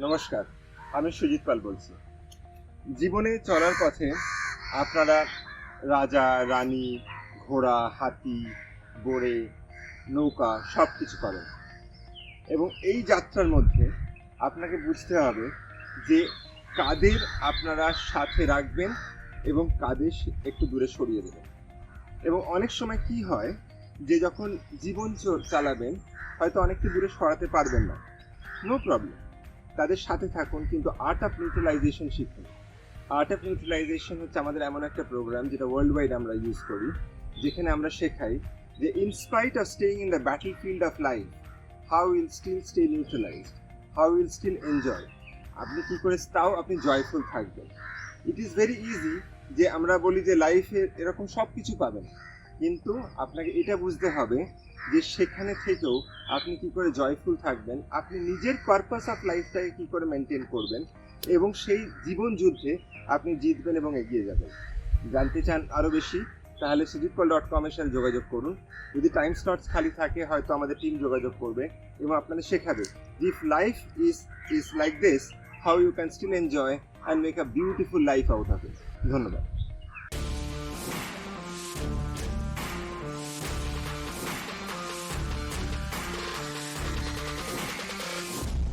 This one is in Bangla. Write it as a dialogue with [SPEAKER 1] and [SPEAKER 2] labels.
[SPEAKER 1] নমস্কার, আমি সুজিত পাল বলছি। জীবনে চলার পথে আপনারা রাজা, রানী, ঘোড়া, হাতি, ঘোড়ে, নৌকা সব কিছু পাবেন এবং এই যাত্রার মধ্যে আপনাকে বুঝতে হবে যে কাদের আপনারা সাথে রাখবেন এবং কাদের একটু দূরে সরিয়ে দেবেন। এবং অনেক সময় কি হয় যে যখন জীবন চালাবেন হয়তো অনেকটা দূরে সরাতে পারবেন না, নো প্রবলেম, তাদের সাথে থাকুন, কিন্তু আর্ট অফ নিউট্রালাইজেশন শিখুন। আর্ট অফ নিউট্রালাইজেশন হচ্ছে আমাদের এমন একটা প্রোগ্রাম যেটা ওয়ার্ল্ড ওয়াইড আমরা ইউজ করি, যেখানে আমরা শেখাই যে in spite of staying in the battle field of life, how will still stay neutralised, how will still enjoy. আপনি কী করে তাও আপনি জয়ফুল থাকবেন। ইট ইজ ভেরি ইজি যে আমরা বলি যে লাইফে এরকম সব কিছু পাবেন, কিন্তু আপনাকে এটা বুঝতে হবে যে সেখানে থেকেও আপনি কি করে জয়ফুল থাকবেন, আপনি নিজের পারপাস অফ লাইফটাকে কি করে মেনটেন করবেন এবং সেই জীবন যুদ্ধে আপনি জিতবেন এবং এগিয়ে যাবেন। জানতে চান আরও বেশি, তাহলে sujitpal.com এর সাথে যোগাযোগ করুন। যদি টাইম স্লটস খালি থাকে হয়তো আমাদের টিম যোগাযোগ করবে এবং আপনাদের শেখাবে if life is like this, how you can still enjoy and make a beautiful life out of it. ধন্যবাদ।